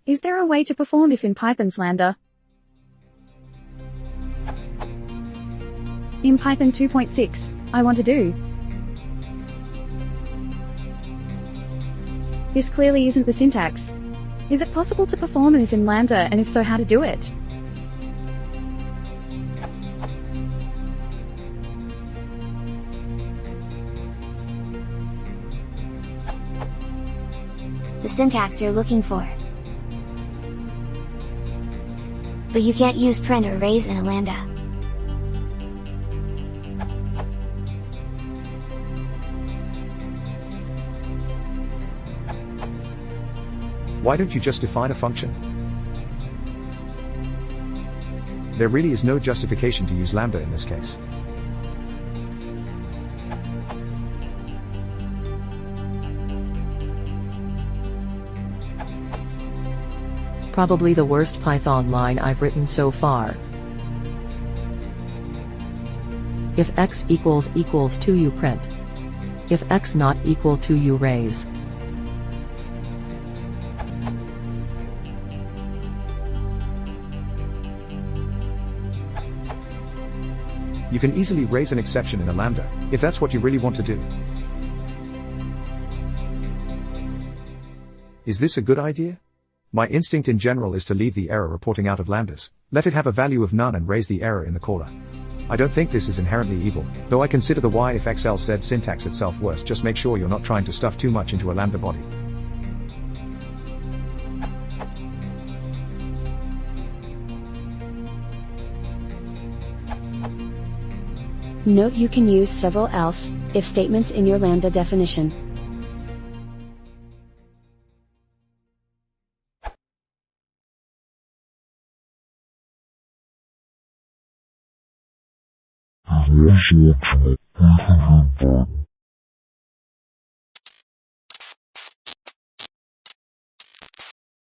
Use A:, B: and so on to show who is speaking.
A: Is there a way to perform if in Python's Lambda? In Python 2.6, I want to do. This clearly isn't the syntax. Is it possible to perform an if in Lambda, and if so, how to do it?
B: The syntax you're looking for. But you can't use print or raise in a Lambda.
C: Why don't you just define a function? There really is no justification to use Lambda in this case.
D: Probably the worst Python line I've written so far. If x equals to you print. If x not equal to you raise.
C: You can easily raise an exception in a Lambda, if that's what you really want to do. Is this a good idea? My instinct in general is to leave the error reporting out of Lambdas, let it have a value of none and raise the error in the caller. I don't think this is inherently evil, though I consider the why if XL said syntax itself worse. Just make sure you're not trying to stuff too much into a Lambda body.
A: Note you can use several else, if statements in your Lambda definition.
E: Is also optional.